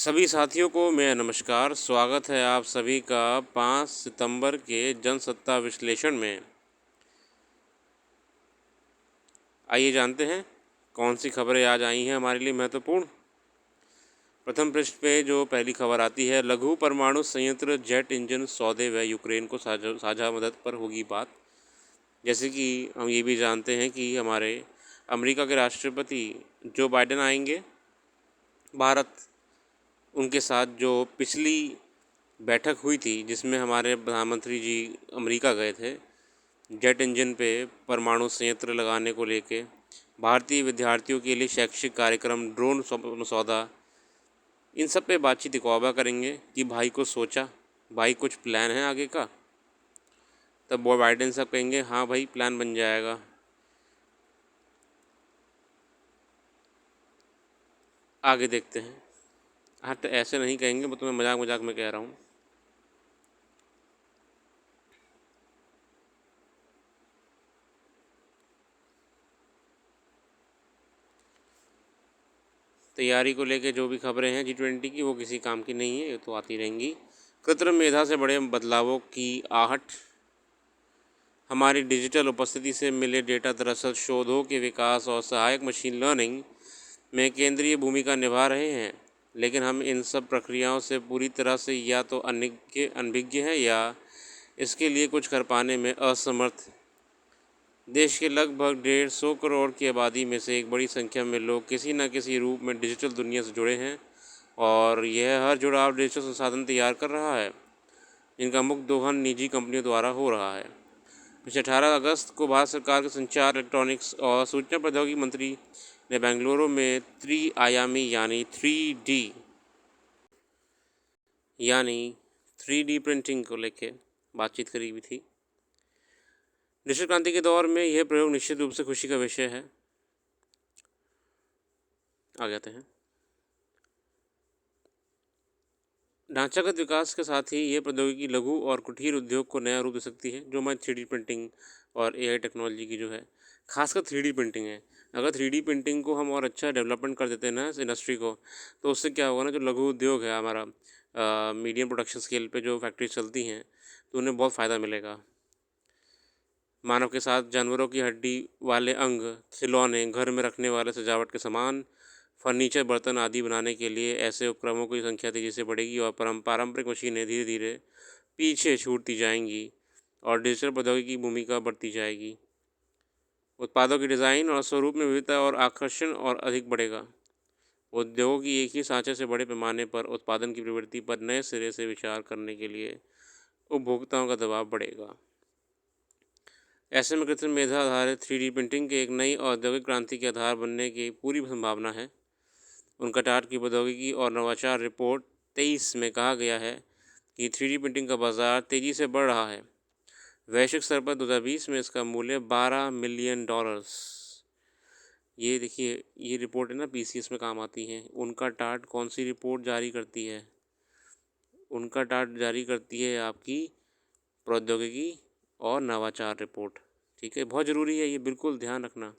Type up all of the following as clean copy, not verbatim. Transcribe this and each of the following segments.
सभी साथियों को मेरा नमस्कार। स्वागत है आप सभी का 5 सितंबर के जनसत्ता विश्लेषण में। आइए जानते हैं कौन सी खबरें आज आई हैं हमारे लिए महत्वपूर्ण। प्रथम पृष्ठ पे जो पहली खबर आती है, लघु परमाणु संयंत्र जेट इंजन सौदे व यूक्रेन को साझा मदद पर होगी बात। जैसे कि हम ये भी जानते हैं कि हमारे अमेरिका के राष्ट्रपति जो बाइडेन आएंगे भारत, उनके साथ जो पिछली बैठक हुई थी जिसमें हमारे प्रधानमंत्री जी अमेरिका गए थे, जेट इंजन पे परमाणु संयंत्र लगाने को लेके, भारतीय विद्यार्थियों के लिए शैक्षिक कार्यक्रम, ड्रोन सौदा, इन सब पे बातचीत इकवाबा करेंगे कि भाई को सोचा, भाई कुछ प्लान है आगे का। तब वो बाइडेन साहब कहेंगे हाँ भाई प्लान बन जाएगा। आगे देखते हैं। हाँ तो ऐसे नहीं कहेंगे, वो तो मैं मजाक मजाक में कह रहा हूँ। तैयारी को लेके जो भी खबरें हैं G20 की, वो किसी काम की नहीं है, ये तो आती रहेंगी। कृत्रिम मेधा से बड़े बदलावों की आहट। हमारी डिजिटल उपस्थिति से मिले डेटा दरअसल शोधों के विकास और सहायक मशीन लर्निंग में केंद्रीय भूमिका निभा रहे हैं, लेकिन हम इन सब प्रक्रियाओं से पूरी तरह से या तो अनभिज्ञ हैं या इसके लिए कुछ कर पाने में असमर्थ। देश के लगभग 150 करोड़ की आबादी में से एक बड़ी संख्या में लोग किसी न किसी रूप में डिजिटल दुनिया से जुड़े हैं, और यह हर जुड़ाव डिजिटल संसाधन तैयार कर रहा है जिनका मुख्य दोहन निजी कंपनियों द्वारा हो रहा है। पिछले 18 अगस्त को भारत सरकार के संचार, इलेक्ट्रॉनिक्स और सूचना प्रौद्योगिकी मंत्री ने बेंगलुरु में त्रिआयामी यानी 3D प्रिंटिंग को लेकर बातचीत करी हुई थी। डिजिटल क्रांति के दौर में यह प्रयोग निश्चित रूप से खुशी का विषय है। आ जाते हैं। ढांचागत विकास के साथ ही ये प्रौद्योगिकी लघु और कुटीर उद्योग को नया रूप दे सकती है, जो हमारी 3D प्रिंटिंग और AI टेक्नोलॉजी की जो है, खासकर 3D प्रिंटिंग है। अगर 3D प्रिंटिंग को हम और अच्छा डेवलपमेंट कर देते हैं ना इस इंडस्ट्री को, तो उससे क्या होगा ना, जो लघु उद्योग है हमारा, मीडियम प्रोडक्शन स्केल पे जो फैक्ट्रीज चलती हैं, तो उन्हें बहुत फ़ायदा मिलेगा। मानव के साथ जानवरों की हड्डी वाले अंग, खिलौने, घर में रखने वाले सजावट के सामान, फर्नीचर, बर्तन आदि बनाने के लिए ऐसे उपकरणों की संख्या तेज़ी से बढ़ेगी और पारंपरिक मशीनें धीरे धीरे पीछे छूटती जाएंगी और डिजिटल प्रौद्योगिकी की भूमिका बढ़ती जाएगी। उत्पादों की डिज़ाइन और स्वरूप में विविधता और आकर्षण और अधिक बढ़ेगा। उद्योगों की एक ही सांचे से बड़े पैमाने पर उत्पादन की प्रवृत्ति पर नए सिरे से विचार करने के लिए उपभोक्ताओं का दबाव बढ़ेगा। ऐसे में कृत्रिम मेधा आधारित 3D प्रिंटिंग के एक नई औद्योगिक क्रांति के आधार बनने की पूरी संभावना है। उनका टाट की प्रौद्योगिकी और नवाचार रिपोर्ट 23 में कहा गया है कि 3D प्रिंटिंग का बाजार तेज़ी से बढ़ रहा है। वैश्विक स्तर पर 2020 में इसका मूल्य $12 मिलियन। ये देखिए, ये रिपोर्ट है ना, PCS में काम आती हैं। उनका टाट कौन सी रिपोर्ट जारी करती है? उनका टाट जारी करती है आपकी प्रौद्योगिकी और नवाचार रिपोर्ट। ठीक है, बहुत ज़रूरी है, ये बिल्कुल ध्यान रखना।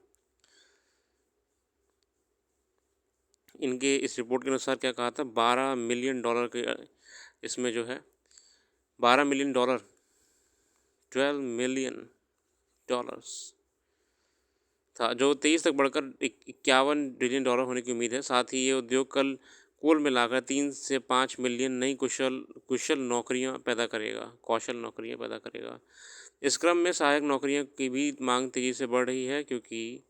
इनके इस रिपोर्ट के अनुसार क्या कहा था, $12 मिलियन के इसमें जो है $12 मिलियन, $12 मिलियन था, जो 23 तक बढ़कर $51 बिलियन होने की उम्मीद है। साथ ही ये उद्योग कुल मिलाकर 3 से 5 मिलियन नई कौशल नौकरियां पैदा करेगा। इस क्रम में सहायक नौकरियों की भी मांग तेज़ी से बढ़ रही है, क्योंकि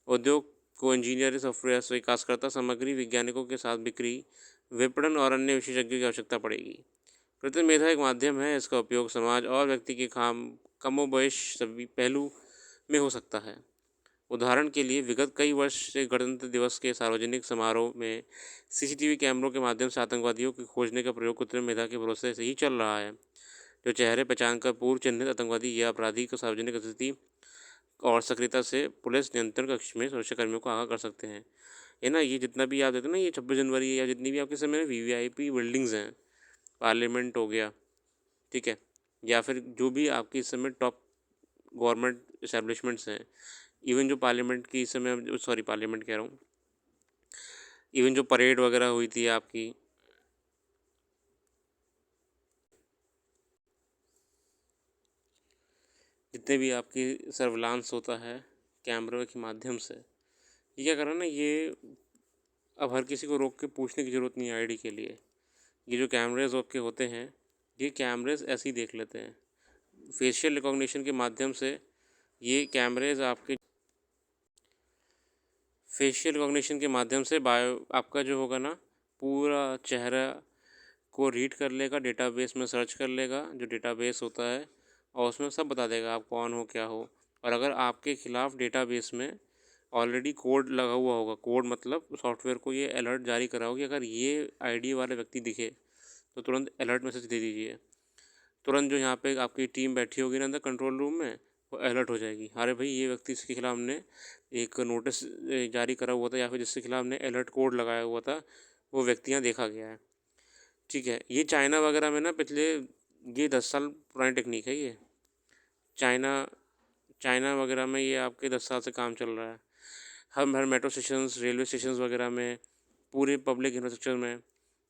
उद्योग को इंजीनियर, सॉफ्टवेयर विकासकर्ता, सामग्री वैज्ञानिकों के साथ बिक्री, विपणन और अन्य विशेषज्ञों की आवश्यकता पड़ेगी। कृत्रिम मेधा एक माध्यम है, इसका उपयोग समाज और व्यक्ति के कमोबेश सभी पहलू में हो सकता है। उदाहरण के लिए, विगत कई वर्ष से गणतंत्र दिवस के सार्वजनिक समारोह में CCTV कैमरों के माध्यम से आतंकवादियों को खोजने का प्रयोग कृत्रिम मेधा के भरोसे से ही चल रहा है, जो चेहरे पहचान कर पूर्व चिन्हित आतंकवादी या अपराधी को सार्वजनिक स्थिति और सक्रियता से पुलिस नियंत्रण कक्ष में सुरक्षाकर्मियों को आगाह कर सकते हैं। ये ना, ये जितना भी आप देखते हैं ना, ये 26 जनवरी या जितनी भी आपके समय में VVIP बिल्डिंग्स हैं, पार्लियामेंट हो गया, ठीक है, या फिर जो भी आपकी इस समय टॉप गवर्नमेंट इस्टेब्लिशमेंट्स हैं, इवन जो पार्लियामेंट की इस समय, सॉरी पार्लियामेंट कह रहा हूँ, इवन जो परेड वगैरह हुई थी आपकी जितने भी आपकी सर्विलांस होता है कैमरे के माध्यम से, ये क्या कर रहा है ना, ये अब हर किसी को रोक के पूछने की ज़रूरत नहीं है आईडी के लिए। ये जो कैमरेज़ आपके होते हैं, ये कैमरेज़ ऐसे ही देख लेते हैं। फेशियल रिकॉग्निशन के माध्यम से ये कैमरेज़ आपके फेशियल रिकॉग्निशन के माध्यम से बायो आपका जो होगा ना, पूरा चेहरा को रीड कर लेगा, डेटाबेस में सर्च कर लेगा, जो डेटाबेस होता है, और उसमें सब बता देगा आप कौन हो, क्या हो। और अगर आपके खिलाफ़ डेटाबेस में ऑलरेडी कोड लगा हुआ होगा, कोड मतलब सॉफ्टवेयर को ये अलर्ट जारी करा होगा कि अगर ये आईडी वाले व्यक्ति दिखे तो तुरंत अलर्ट मैसेज दे दीजिए। तुरंत जो यहाँ पे आपकी टीम बैठी होगी ना अंदर कंट्रोल रूम में, वो अलर्ट हो जाएगी, अरे भाई ये व्यक्ति इसके खिलाफ हमने एक नोटिस जारी करा हुआ था, या फिर जिसके खिलाफ हमने अलर्ट कोड लगाया हुआ था, वो व्यक्ति यहाँ देखा गया है। ठीक है, ये चाइना वगैरह में ना पिछले ये 10 साल पुरानी टेक्निक है ये। चाइना चाइना वगैरह में ये आपके 10 साल से काम चल रहा है। हर मेट्रो स्टेशंस, रेलवे स्टेशंस वगैरह में, पूरे पब्लिक इंफ्रास्ट्रक्चर में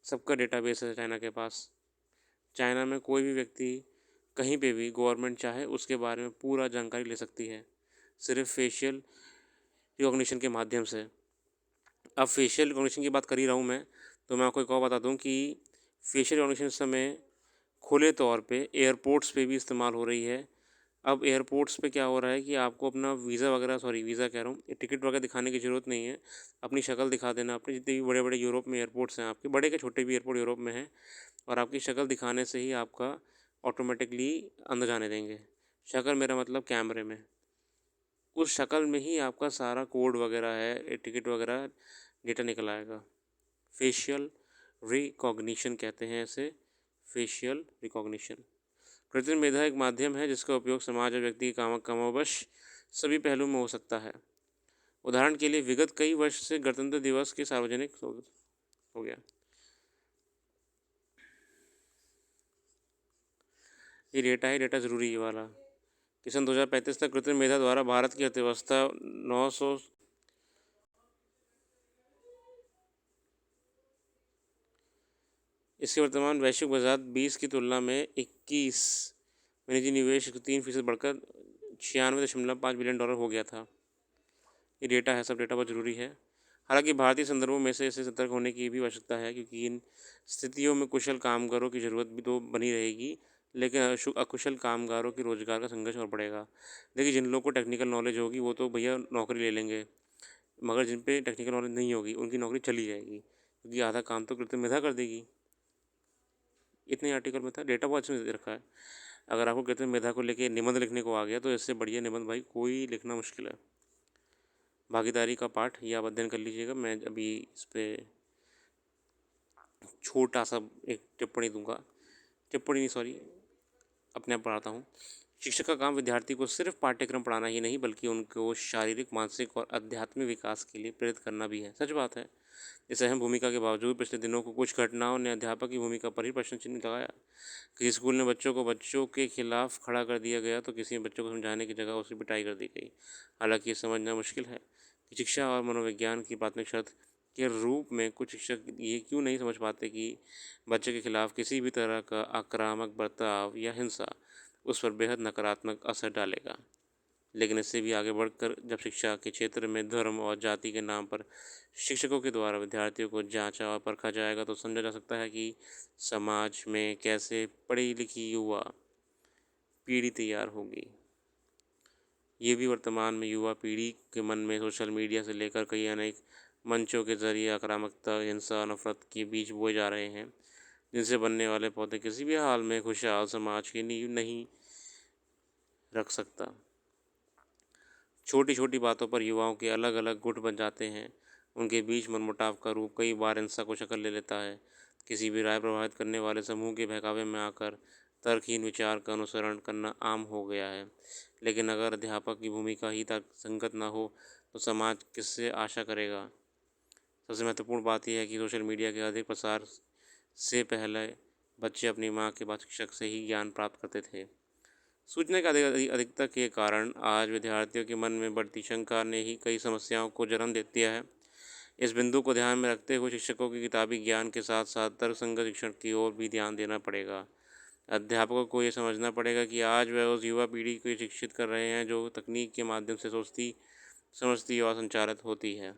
सबका डेटाबेस है चाइना के पास। चाइना में कोई भी व्यक्ति कहीं पे भी गवर्नमेंट चाहे उसके बारे में पूरा जानकारी ले सकती है, सिर्फ फेशियल रिकॉग्निशन के माध्यम से। अब फेशियल रिकॉग्निशन की बात कर ही रहा हूँ मैं, तो मैं आपको एक और बता दूँ कि फेशियल रिकॉग्निशन इस समय खुले तौर पे एयरपोर्ट्स पे भी इस्तेमाल हो रही है। अब एयरपोर्ट्स पे क्या हो रहा है कि आपको अपना वीज़ा कह रहा हूँ, टिकट वगैरह दिखाने की ज़रूरत नहीं है। अपनी शक्ल दिखा देना, अपने जितने भी बड़े बड़े यूरोप में एयरपोर्ट्स हैं आपके, बड़े के छोटे भी एयरपोर्ट यूरोप में हैं, और आपकी शक्ल दिखाने से ही आपका ऑटोमेटिकली अंदर जाने देंगे। शक्ल मेरा मतलब कैमरे में, उस शक्ल में ही आपका सारा कोड वगैरह है, टिकट वगैरह डेटा निकल आएगा। फेशियल रिकॉग्निशन कहते हैं इसे, फेशियल रिकॉग्निशन। कृत्रिम मेधा एक माध्यम है जिसका उपयोग समाज और व्यक्ति के कामोबश सभी पहलुओं में हो सकता है। उदाहरण के लिए विगत कई वर्ष से गणतंत्र दिवस के सार्वजनिक हो गया, ये डेटा है, डेटा ज़रूरी है वाला कि सन 2035 तक कृत्रिम मेधा द्वारा भारत की अर्थव्यवस्था 900 इसके वर्तमान वैश्विक बाजार 20 की तुलना में 21 में निजी निवेश 3% बढ़कर $96.5 बिलियन हो गया था। ये डेटा है, सब डेटा बहुत ज़रूरी है। हालांकि भारतीय संदर्भों में से इसे सतर्क होने की भी आवश्यकता है, क्योंकि इन स्थितियों में कुशल कामगारों की ज़रूरत भी तो बनी रहेगी, लेकिन अकुशल कामगारों के रोज़गार का संघर्ष और बढ़ेगा। देखिए, जिन लोगों को टेक्निकल नॉलेज होगी वो तो भैया नौकरी ले लेंगे, मगर जिन पे टेक्निकल नॉलेज नहीं होगी उनकी नौकरी चली जाएगी, क्योंकि आधा काम तो कृत्रिम मेधा कर देगी। इतने आर्टिकल में था, डेटा बहुत अच्छे से दे रखा है। अगर आपको कृत्रिम मेधा को लेके निबंध लिखने को आ गया तो इससे बढ़िया निबंध भाई कोई लिखना मुश्किल है। भागीदारी का पाठ ये आप अध्ययन कर लीजिएगा। मैं अभी इस पर छोटा सा एक टिप्पणी नहीं, सॉरी, अपने आप पढ़ाता हूँ। शिक्षक का काम विद्यार्थी को सिर्फ पाठ्यक्रम पढ़ाना ही नहीं, बल्कि उनको शारीरिक, मानसिक और आध्यात्मिक विकास के लिए प्रेरित करना भी है। सच बात है। इस अहम भूमिका के बावजूद पिछले दिनों को कुछ घटनाओं ने अध्यापक की भूमिका पर ही प्रश्न चिन्ह लगाया। किसी स्कूल में बच्चों के खिलाफ खड़ा कर दिया गया, तो किसी बच्चों को समझाने की जगह उसकी पिटाई कर दी गई। हालांकि ये समझना मुश्किल है कि शिक्षा और मनोविज्ञान की प्राथमिक शर्त के रूप में कुछ शिक्षक ये क्यों नहीं समझ पाते कि बच्चे के खिलाफ किसी भी तरह का आक्रामक बर्ताव या हिंसा उस पर बेहद नकारात्मक असर डालेगा। लेकिन इससे भी आगे बढ़कर जब शिक्षा के क्षेत्र में धर्म और जाति के नाम पर शिक्षकों के द्वारा विद्यार्थियों को जांचा और परखा जाएगा, तो समझा जा सकता है कि समाज में कैसे पढ़ी लिखी युवा पीढ़ी तैयार होगी। ये भी वर्तमान में युवा पीढ़ी के मन में सोशल मीडिया से लेकर कई अनेक मंचों के जरिए आक्रामकता, हिंसा और नफरत के बीज बोए जा रहे हैं, जिनसे बनने वाले पौधे किसी भी हाल में खुशहाल समाज की नींव नहीं रख सकता। छोटी छोटी बातों पर युवाओं के अलग अलग गुट बन जाते हैं। उनके बीच मनमुटाव का रूप कई बार हिंसा को शक्ल ले लेता है। किसी भी राय प्रभावित करने वाले समूह के बहकावे में आकर तर्कहीन विचार का अनुसरण करना आम हो गया है। लेकिन अगर अध्यापक की भूमिका ही तर्क संगत न हो तो समाज किससे आशा करेगा। सबसे महत्वपूर्ण बात यह है कि सोशल मीडिया के अधिक प्रसार से पहले बच्चे अपनी माँ के बाद शिक्षक से ही ज्ञान प्राप्त करते थे। सूचना की अधिकता के कारण आज विद्यार्थियों के मन में बढ़ती शंका ने ही कई समस्याओं को जन्म दे दिया है। इस बिंदु को ध्यान में रखते हुए शिक्षकों के किताबी ज्ञान के साथ साथ तर्कसंगत शिक्षण की ओर भी ध्यान देना पड़ेगा। अध्यापकों को ये समझना पड़ेगा कि आज वह उस युवा पीढ़ी को शिक्षित कर रहे हैं जो तकनीक के माध्यम से सोचती, समझती और संचालित होती है।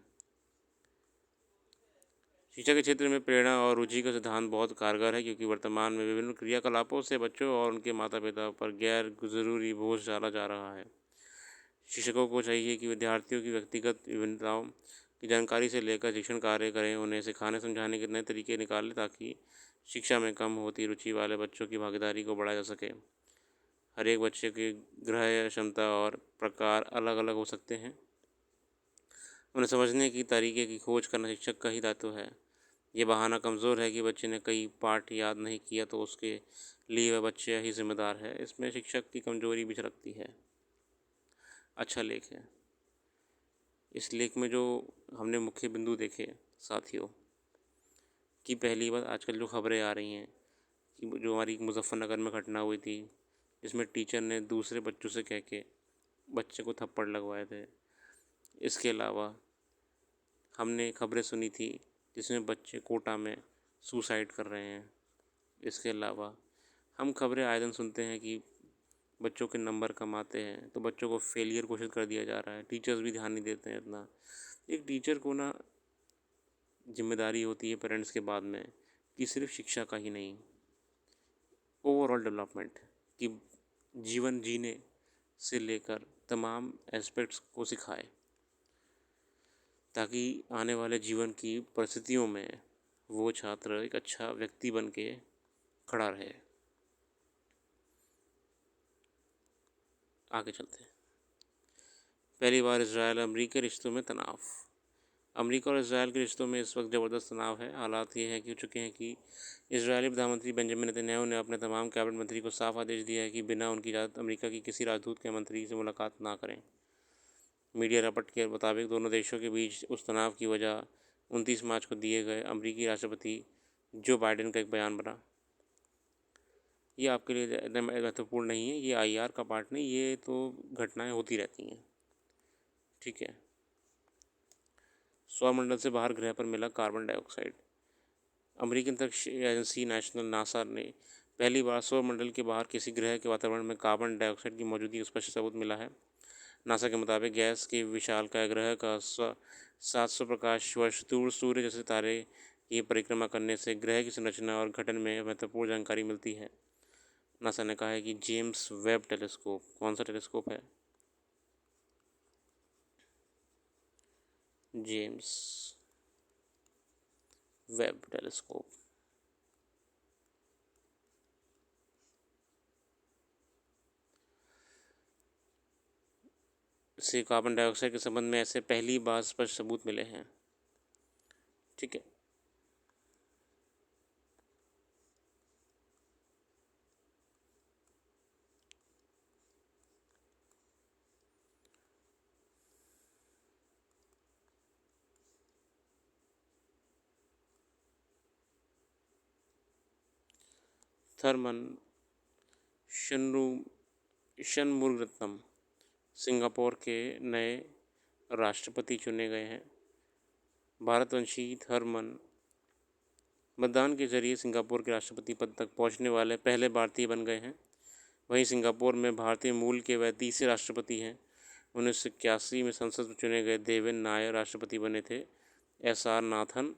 शिक्षा के क्षेत्र में प्रेरणा और रुचि का सिद्धांत बहुत कारगर है, क्योंकि वर्तमान में विभिन्न क्रियाकलापों से बच्चों और उनके माता पिता पर गैर ज़रूरी बोझ डाला जा रहा है। शिक्षकों को चाहिए कि विद्यार्थियों की व्यक्तिगत विभिन्नताओं की जानकारी से लेकर शिक्षण कार्य करें, उन्हें सिखाने समझाने के नए तरीके निकालें ताकि शिक्षा में कम होती रुचि वाले बच्चों की भागीदारी को बढ़ाया जा सके। हर एक बच्चे की ग्रह क्षमता और प्रकार अलग अलग हो सकते हैं। उन्हें समझने की तरीके की खोज करना शिक्षक का ही दायित्व है। ये बहाना कमज़ोर है कि बच्चे ने कई पाठ याद नहीं किया तो उसके लिए वह बच्चे ही जिम्मेदार है, इसमें शिक्षक की कमजोरी भी झलकती है। अच्छा लेख है। इस लेख में जो हमने मुख्य बिंदु देखे साथियों, कि पहली बात आजकल जो खबरें आ रही हैं कि जो हमारी मुजफ्फरनगर में घटना हुई थी जिसमें टीचर ने दूसरे बच्चों से कह के बच्चे को थप्पड़ लगवाए थे। इसके अलावा हमने खबरें सुनी थी जिसमें बच्चे कोटा में सुसाइड कर रहे हैं। इसके अलावा हम खबरें आए दिन सुनते हैं कि बच्चों के नंबर कम आते हैं तो बच्चों को फेलियर घोषित कर दिया जा रहा है। टीचर्स भी ध्यान नहीं देते हैं इतना। एक टीचर को ना जिम्मेदारी होती है पेरेंट्स के बाद में कि सिर्फ शिक्षा का ही नहीं, ओवरऑल डेवलपमेंट कि जीवन जीने से लेकर तमाम एस्पेक्ट्स को सिखाए ताकि आने वाले जीवन की परिस्थितियों में वो छात्र एक अच्छा व्यक्ति बन के खड़ा रहे। आगे चलते हैं। पहली बार इजराइल अमरीकी रिश्तों में तनाव। अमरीका और इसराइल के रिश्तों में इस वक्त ज़बरदस्त तनाव है। हालात ये हैं कि चुके हैं कि इजरायली प्रधानमंत्री बेंजामिन नेतन्याहू ने अपने तमाम कैबिनेट मंत्री को साफ आदेश दिया है कि बिना उनकी इजाज़त अमरीका की किसी राजदूत के मंत्री से मुलाकात ना करें। मीडिया रिपोर्ट के मुताबिक दोनों देशों के बीच उस तनाव की वजह 29 मार्च को दिए गए अमरीकी राष्ट्रपति जो बाइडेन का एक बयान बना। ये आपके लिए एकदम महत्वपूर्ण नहीं है, ये आईआर का पार्ट नहीं, ये तो घटनाएं होती रहती हैं, ठीक है। सौरमंडल से बाहर ग्रह पर मिला कार्बन डाइऑक्साइड। अमेरिकी अंतरिक्ष एजेंसी नेशनल नासा ने पहली बार सौरमंडल के बाहर किसी ग्रह के वातावरण में कार्बन डाइऑक्साइड की मौजूदगी का स्पष्ट सबूत मिला है। नासा के मुताबिक गैस के विशालकाय ग्रह का 700 प्रकाश वर्ष दूर सूर्य जैसे तारे की परिक्रमा करने से ग्रह की संरचना और गठन में महत्वपूर्ण जानकारी मिलती है। नासा ने कहा है कि जेम्स वेब टेलीस्कोप, कौन सा टेलीस्कोप है? जेम्स वेब टेलीस्कोप से कार्बन डाइऑक्साइड के संबंध में ऐसे पहली बार स्पष्ट सबूत मिले हैं, ठीक है। थर्मन शनमुगरत्नम सिंगापुर के नए राष्ट्रपति चुने गए हैं। भारतवंशी थर्मन मतदान के जरिए सिंगापुर के राष्ट्रपति पद तक पहुंचने वाले पहले भारतीय बन गए हैं। वहीं सिंगापुर में भारतीय मूल के वह तीसरे राष्ट्रपति हैं। 1981 में संसद में चुने गए देवेन नायर राष्ट्रपति बने थे। SR नाथन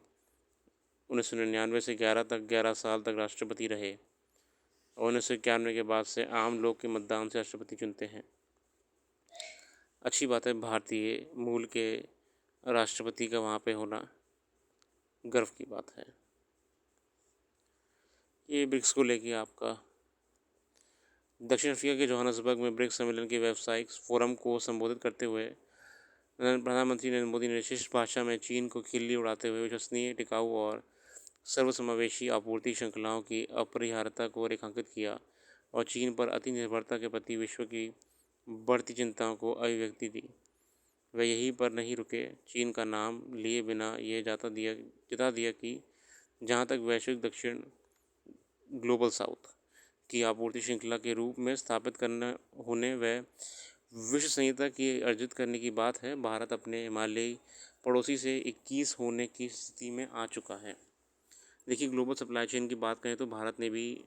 1999 से 11 साल तक राष्ट्रपति रहे और 1991 के बाद से आम लोग के मतदान से राष्ट्रपति चुनते हैं। अच्छी बात है, भारतीय मूल के राष्ट्रपति का वहाँ पे होना गर्व की बात है। ये ब्रिक्स को लेके आपका दक्षिण अफ्रीका के जोहान्सबर्ग में ब्रिक्स सम्मेलन के व्यावसायिक फोरम को संबोधित करते हुए प्रधानमंत्री नरेंद्र मोदी ने विशिष्ट भाषा में चीन को खिल्ली उड़ाते हुए विश्वसनीय, टिकाऊ और सर्वसमावेशी आपूर्ति श्रृंखलाओं की अपरिहार्यता को रेखांकित किया और चीन पर अति निर्भरता के प्रति विश्व की बढ़ती चिंताओं को अभिव्यक्ति दी। वह यहीं पर नहीं रुके। चीन का नाम लिए बिना ये जता दिया कि जहाँ तक वैश्विक दक्षिण ग्लोबल साउथ की आपूर्ति श्रृंखला के रूप में स्थापित करना होने व विश्व संहिता की अर्जित करने की बात है, भारत अपने हिमालयी पड़ोसी से 21 होने की स्थिति में आ चुका है। देखिए, ग्लोबल सप्लाई चेन की बात करें तो भारत ने भी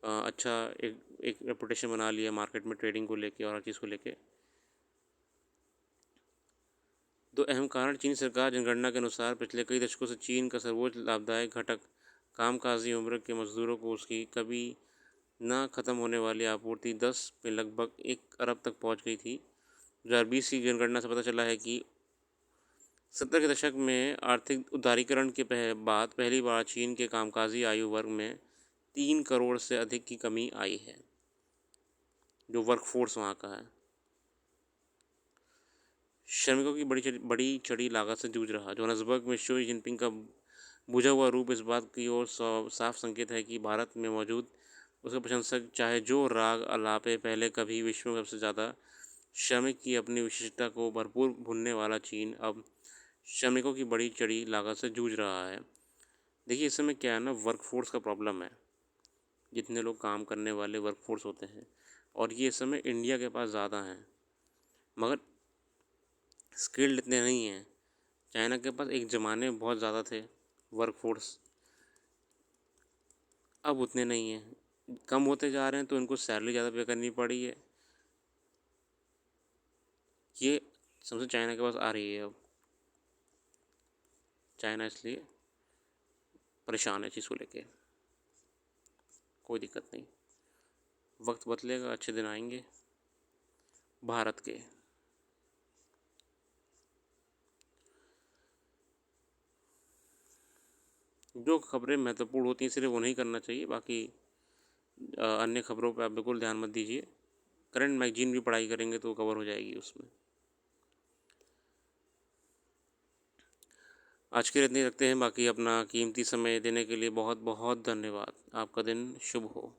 अच्छा एक एक रेपुटेशन बना लिया मार्केट में ट्रेडिंग को लेके और हर चीज़ को लेके। दो अहम कारण: चीनी सरकार जनगणना के अनुसार पिछले कई दशकों से चीन का सर्वोच्च लाभदायक घटक कामकाजी उम्र के मजदूरों को उसकी कभी न खत्म होने वाली आपूर्ति 10 में लगभग 1 अरब तक पहुंच गई थी। 2020 की जनगणना से पता चला है कि 70 के दशक में आर्थिक उदारीकरण के बाद पहली बार चीन के कामकाजी आयु वर्ग में 3 करोड़ से अधिक की कमी आई है, जो वर्कफोर्स वहाँ का है। श्रमिकों की बड़ी चढ़ी लागत से जूझ रहा जोहान्सबर्ग में शी जिनपिंग का बुझा हुआ रूप इस बात की ओर साफ संकेत है कि भारत में मौजूद उसके प्रशंसक चाहे जो राग अलापे पहले कभी विश्व में सबसे ज़्यादा श्रमिक की अपनी विशिष्टता को भरपूर भूनने वाला चीन अब श्रमिकों की बड़ी चढ़ी लागत से जूझ रहा है। देखिए इस समय क्या है ना, वर्कफोर्स का प्रॉब्लम है। जितने लोग काम करने वाले वर्कफोर्स होते हैं और ये इस समय इंडिया के पास ज़्यादा हैं, मगर स्किल्ड इतने नहीं हैं। चाइना के पास एक ज़माने में बहुत ज़्यादा थे वर्कफोर्स, अब उतने नहीं हैं, कम होते जा रहे हैं, तो इनको सैलरी ज़्यादा पे करनी पड़ी है। ये समझो चाइना के पास आ रही है अब, चाइना इसलिए परेशान है चीज़ को लेके। कोई दिक्कत नहीं, वक्त बदलेगा, अच्छे दिन आएंगे भारत के। जो खबरें महत्वपूर्ण होती हैं सिर्फ उन्हें करना चाहिए, बाकी अन्य खबरों पर आप बिल्कुल ध्यान मत दीजिए। करंट मैगजीन भी पढ़ाई करेंगे तो कवर हो जाएगी उसमें। आज के लिए इतने रखते हैं, बाकी अपना कीमती समय देने के लिए बहुत बहुत धन्यवाद। आपका दिन शुभ हो।